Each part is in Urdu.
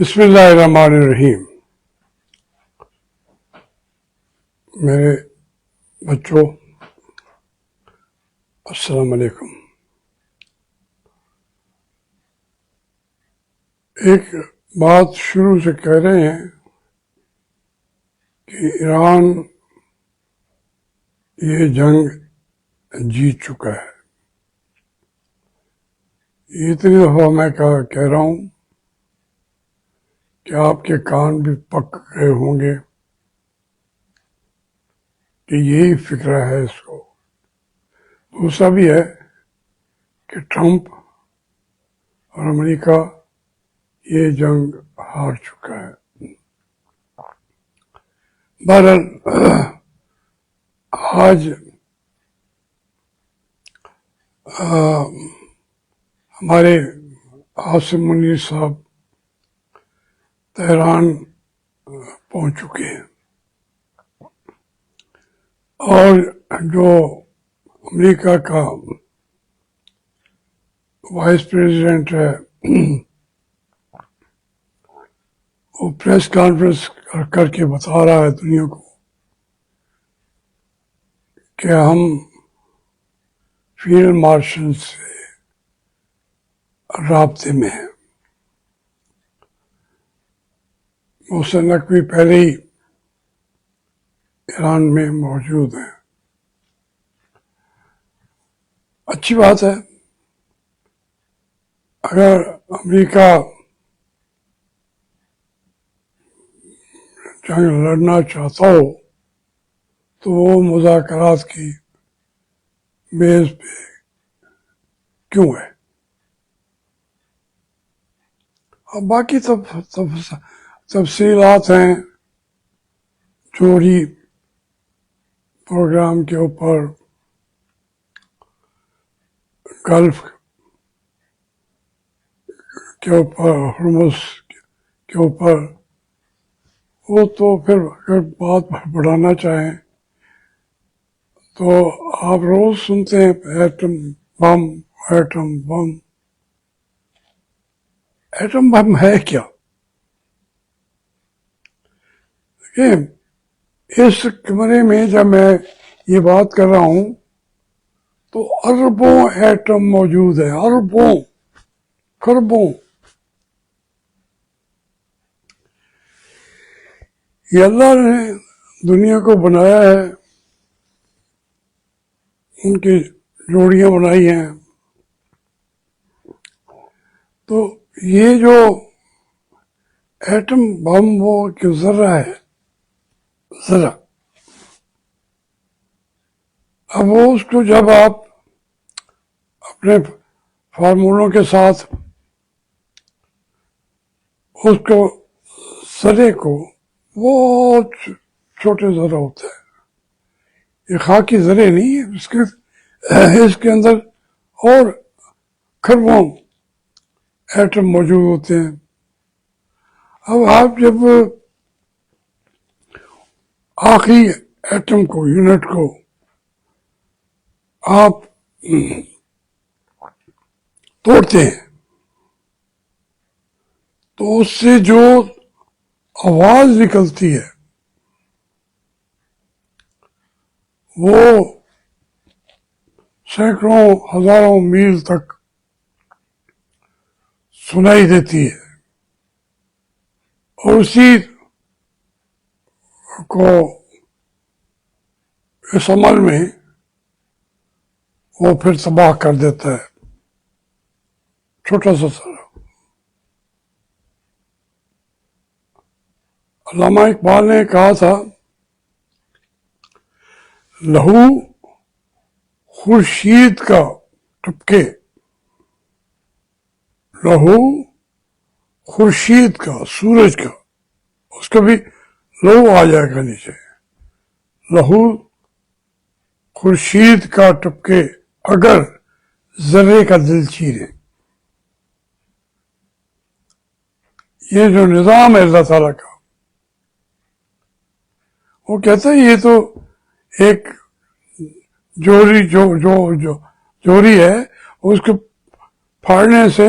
بسم اللہ الرحمن الرحیم. میرے بچوں، السلام علیکم. ایک بات شروع سے کہہ رہے ہیں کہ ایران یہ جنگ جیت چکا ہے. اتنی دفعہ میں کہہ رہا ہوں کہ آپ کے کان بھی پک گئے ہوں گے کہ یہی فکرہ ہے اس کو. دوسرا بھی ہے کہ ٹرمپ اور امریکہ یہ جنگ ہار چکا ہے. بہرحال آج ہمارے عاصم منیر صاحب تہران پہنچ چکے ہیں، اور جو امریکہ کا وائس پریزیڈنٹ ہے وہ پریس کانفرنس کر کے بتا رہا ہے دنیا کو کہ ہم فیلڈ مارشل سے رابطے میں ہیں. محسن نقوی پہلے ہی ایران میں موجود ہیں. اچھی بات ہے. اگر امریکہ جنگ لڑنا چاہتا ہو تو وہ مذاکرات کی میز پہ کیوں ہے؟ اور باقی تفصیلات ہیں جوہری پروگرام کے اوپر، گلف کے اوپر، ہرمز کے اوپر. وہ تو پھر اگر بات بڑھانا چاہیں تو آپ روز سنتے ہیں ایٹم بم. ایٹم بم ہے کیا؟ دیکھیں، اس کمرے میں جب میں یہ بات کر رہا ہوں تو اربوں ایٹم موجود ہیں، اربوں، خربوں. یہ اللہ نے دنیا کو بنایا ہے، ان کی جوڑیاں بنائی ہیں. تو یہ جو ایٹم بم وہ کہ ذرہ ہے، ذرہ. اب وہ اس کو جب آپ اپنے فارمولوں کے ساتھ اس کو ذرے کو، بہت چھوٹے ذرہ ہوتا ہے، یہ خاکی ذرے نہیں ہے، اس کے اندر اور خربوں ایٹم موجود ہوتے ہیں. اب آپ جب آخری ایٹم کو، یونٹ کو آپ توڑتے ہیں تو اس سے جو آواز نکلتی ہے وہ سینکڑوں ہزاروں میل تک سنائی دیتی ہے، اور اسی کو اس عمل میں وہ پھر تباہ کر دیتا ہے. چھوٹا سا ذرہ. علامہ اقبال نے کہا تھا، لہو خورشید کا ٹپکے، لہو خورشید کا، سورج کا، اس کا بھی لہو آ جائے گا نیچے. لہو خورشید کا ٹپکے اگر ذرے کا دل چیرے. یہ جو نظام ہے اللہ تعالیٰ کا، وہ کہتا ہے یہ تو ایک جوہری ہے، اس کو پھاڑنے سے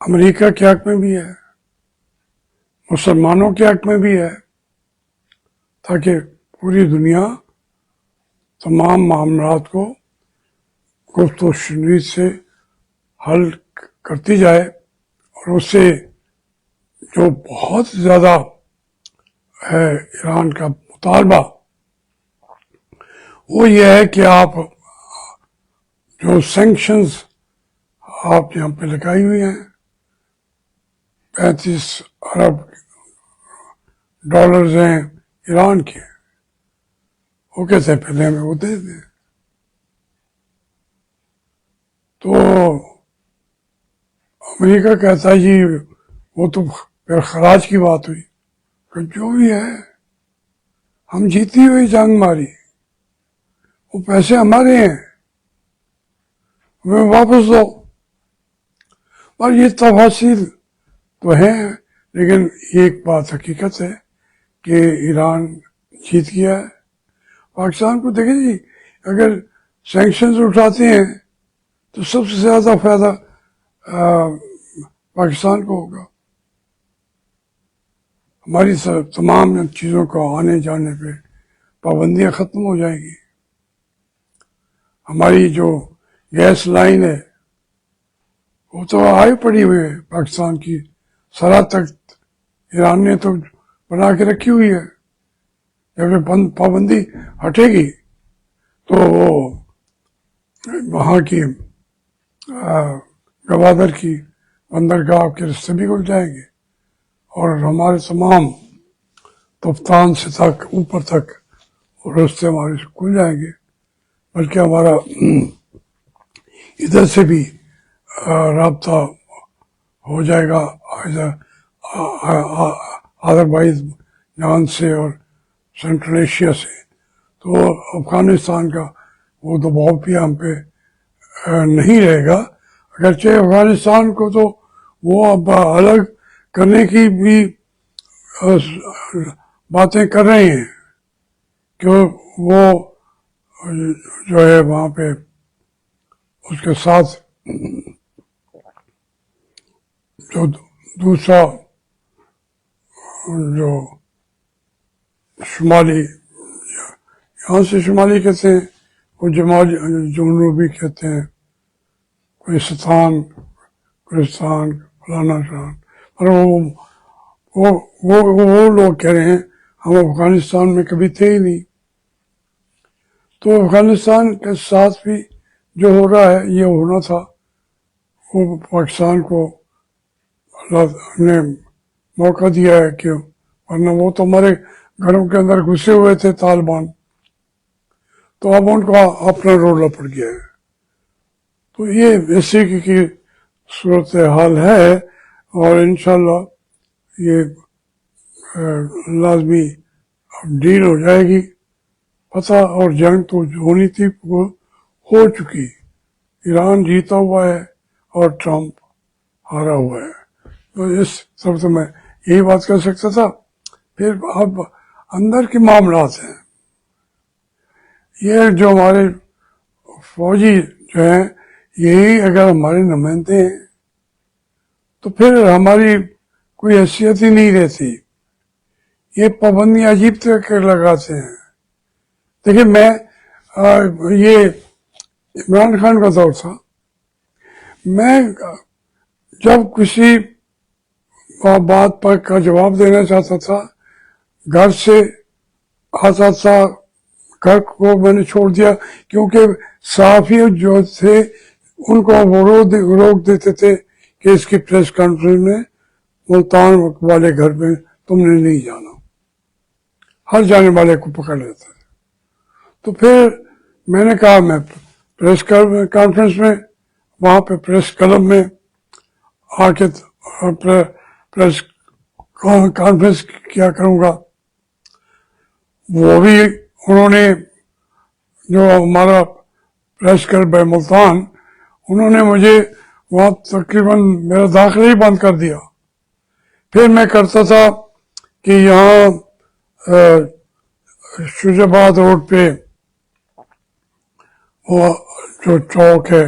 امریکہ کے حق میں بھی ہے، مسلمانوں کے حق میں بھی ہے، تاکہ پوری دنیا تمام معاملات کو گفت و شنید سے حل کرتی جائے، اور اس سے جو بہت زیادہ ہے ایران کا مطالبہ وہ یہ ہے کہ آپ جو سینکشنز آپ یہاں پہ لگائی ہوئی ہیں 35 ارب ڈالرز ہیں ایران کے، وہ کیسے پہلے ہمیں وہ دے دیں. تو امریکہ کہتا ہے جی وہ تو پھر خراج کی بات ہوئی، کہ جو بھی ہے ہم جیتی ہوئی جنگ ماری، وہ پیسے ہمارے ہیں، ہمیں واپس دو. اور یہ تفاصیل تو ہیں، لیکن ایک بات حقیقت ہے کہ ایران جیت گیا ہے. پاکستان کو دیکھیں جی، اگر سینکشنز اٹھاتے ہیں تو سب سے زیادہ فائدہ پاکستان کو ہوگا. ہماری تمام چیزوں کو آنے جانے پہ پابندیاں ختم ہو جائیں گی. ہماری جو گیس لائن ہے وہ تو آئی پڑی ہوئی ہے پاکستان کی سرحد تک، ایران نے تو بنا کے رکھی ہوئی ہے. جب پابندی ہٹے گی تو وہ وہاں کی گوادر کی بندرگاہ کے رستے بھی کھل جائیں گے، اور ہمارے تمام تفتان سے تک اوپر تک رستے ہمارے کھل جائیں گے. بلکہ ہمارا ادھر سے بھی رابطہ ہو جائے گا آذربائیجان سے اور سینٹرل ایشیا سے. تو افغانستان کا وہ دباؤ بھی ہم پہ نہیں رہے گا. اگرچہ افغانستان کو تو وہ اب الگ کرنے کی بھی باتیں کر رہے ہیں کہ وہ جو ہے وہاں پہ اس کے ساتھ جو دوسرا جو شمالی، یہاں سے شمالی کہتے ہیں، وہ جنوبی کہتے ہیں، کوئستان فلانا شان، پر وہ لوگ کہہ رہے ہیں ہم افغانستان میں کبھی تھے ہی نہیں. تو افغانستان کے ساتھ بھی جو ہو رہا ہے یہ ہونا تھا. وہ پاکستان کو اللہ نے موقع دیا ہے کہ ورنہ وہ تو ہمارے گھروں کے اندر گھسے ہوئے تھے طالبان، تو اب ان کو اپنا رولنا پڑ گیا ہے. تو یہ اسی کی صورت حال ہے، اور انشاءاللہ یہ لازمی ڈیل ہو جائے گی. پتہ اور جنگ تو ہونی تھی وہ ہو چکی، ایران جیتا ہوا ہے اور ٹرمپ ہارا ہوا ہے. تو اس سب سے میں یہی بات کر سکتا تھا. پھر اب اندر کے معاملات ہیں، یہ جو ہمارے فوجی جو ہیں یہی اگر ہمارے نمائندے ہیں تو پھر ہماری کوئی حیثیت ہی نہیں رہتی. یہ پابندیاں عجیب طرح کے لگاتے ہیں. دیکھیں میں یہ عمران خان کا دور تھا، میں جب کسی بات پر کا جواب دینا چاہتا تھا گھر سے آتا تھا، گھر کو میں نے چھوڑ دیا کیونکہ صحافی جو تھے ان کو وہ روک دیتے تھے کہ اس کی پریس کانفرنس میں ملتان والے گھر میں تم نے نہیں جانا، ہر جانے والے کو پکڑ لیتے تھے. تو پھر میں نے کہا میں پریس کانفرنس میں وہاں پہ پریس کلب میں آ کے پریس کانفرنس کیا کروں گا. وہ بھی انہوں نے جو ہمارا پریس کلب ہے ملتان، انہوں نے مجھے وہاں تقریباً میرا داخلہ ہی بند کر دیا. پھر میں کرتا تھا کہ یہاں شجاباد روڈ پہ وہ جو چوک ہے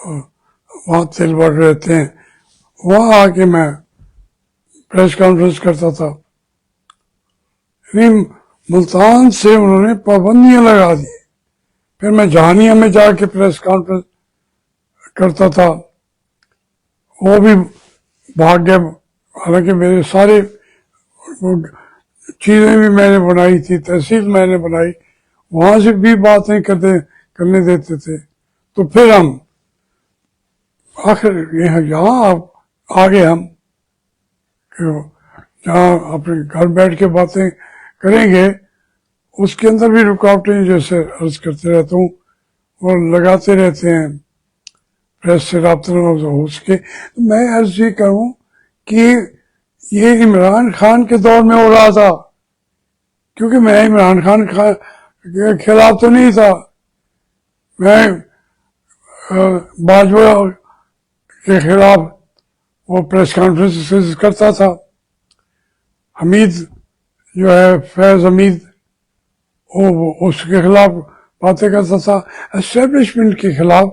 وہاں تلوڑ رہتے ہیں، وہاں آ کے میں پریس کانفرنس کرتا تھا. یعنی ملتان سے انہوں نے پابندیاں لگا دی. پھر میں جہانیہ میں جا کے پریس کانفرنس کرتا تھا، وہ بھی بھاگ گئے. حالانکہ میرے سارے چیزیں بھی میں نے بنائی تھی، تحصیل میں نے بنائی، وہاں سے بھی باتیں کرنے دیتے تھے. تو پھر ہم آخر یہاں آگے ہم جہاں اپنے گھر بیٹھ کے باتیں کریں گے، اس کے اندر بھی رکاوٹیں جیسے عرض کرتے رہتا ہوں اور لگاتے رہتے ہیں پریس سے رابطہ ہو سکے. میں عرض یہ کروں کہ یہ عمران خان کے دور میں ہو رہا تھا، کیونکہ میں عمران خان کے خلاف تو نہیں تھا. میں باجوہ کے خلاف وہ پریس کانفرنس کرتا تھا. حمید جو ہے فیض حمید، وہ اس کے خلاف باتیں کرتا تھا. اسٹیبلشمنٹ کے خلاف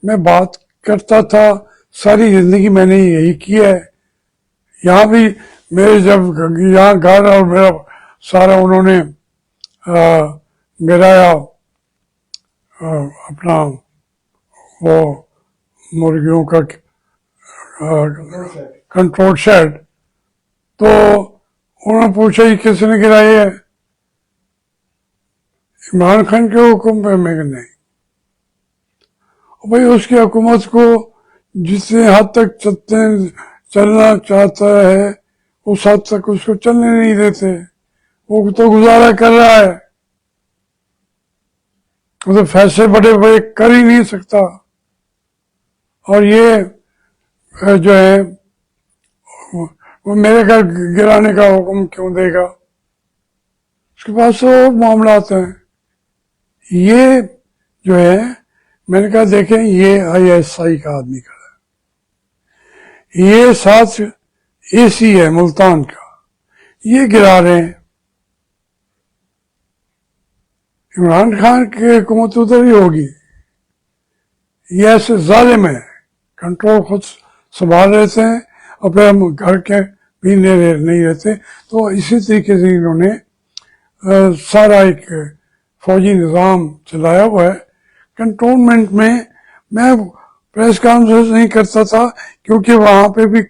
میں بات کرتا تھا. ساری زندگی میں نے یہی کیا ہے. یہاں بھی میرے جب یہاں گھر اور میرا سارا انہوں نے گرایا اپنا وہ مرغیوں کا کنٹرول شیڈ، تو انہوں نے پوچھا یہ کس نے گرائی ہے؟ عمران خان کے حکم پہ. میں کہ نہیں بھائی، اس کی حکومت کو جتنے حد تک چلنا چاہتا ہے اس حد تک اس کو چلنے نہیں دیتے. وہ تو گزارا کر رہا ہے، وہ تو فیصلے بڑے بڑے کر ہی نہیں سکتا. اور یہ جو ہے وہ میرے گھر گرانے کا حکم کیوں دے گا؟ اس کے پاس تو معاملات ہیں. یہ جو ہے میں نے کہا دیکھیں یہ ISI کا آدمی کھڑا ہے، یہ ساتھ AC ہے ملتان کا، یہ گرا رہے ہیں. عمران خان کی حکومت ادھر ہی ہوگی. یہ ایسے ظالم ہے، کنٹرول خود سنبھال رہتے ہیں اور پھر ہم گھر کے بھی نہیں رہتے. تو اسی طریقے سے انہوں نے سارا ایک فوجی نظام چلایا ہوا ہے. کنٹونمنٹ میں میں پریس کانفرنس نہیں کرتا تھا کیونکہ وہاں پہ بھی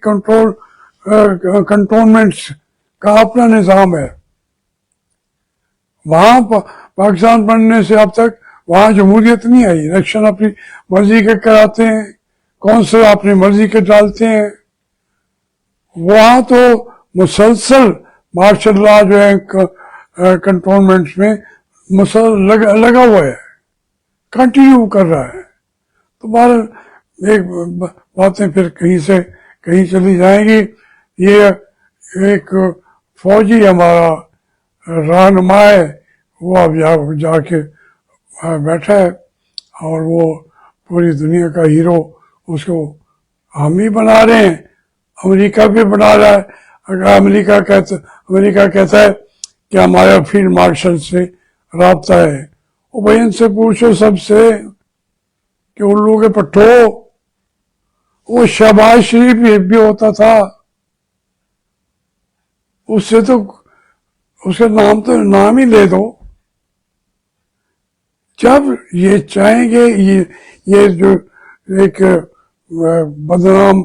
کنٹونمنٹس کا اپنا نظام ہے. وہاں پاکستان بننے سے اب تک وہاں جمہوریت نہیں آئی. الیکشن اپنی مرضی کے کراتے ہیں، کونسل اپنی مرضی کے ڈالتے ہیں. وہاں تو مسلسل مارشل لا جو ہے کنٹونمنٹس میں لگا ہوا ہے، کنٹینیو کر رہا ہے. تو بہرحال ایک باتیں پھر کہیں سے کہیں چلی جائیں گی. یہ ایک فوجی ہمارا رہنما ہے، وہ اب جا کے بیٹھا ہے اور وہ پوری دنیا کا ہیرو اس کو ہم ہی بنا رہے ہیں. امریکہ بھی بنا رہا ہے. اگر امریکہ کہتا ہے کہ ہمارا فیلڈ مارشل سے رابطہ ہے، وہ بھائی ان سے پوچھو سب سے کہ الو کے پٹھو، وہ شہباز شریف بھی ہوتا تھا، اس سے تو اس کا نام ہی لے دو. جب یہ چاہیں گے یہ جو ایک بدنام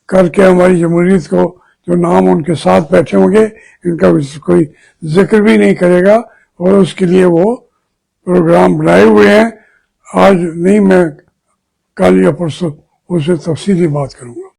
کر کے ہماری جمہوریت کو، جو نام ان کے ساتھ بیٹھے ہوں گے ان کا کوئی ذکر بھی نہیں کرے گا، اور اس کے لیے وہ پروگرام بنائے ہوئے ہیں. آج نہیں، میں کل یا پرسوں اس سے تفصیلی بات کروں گا.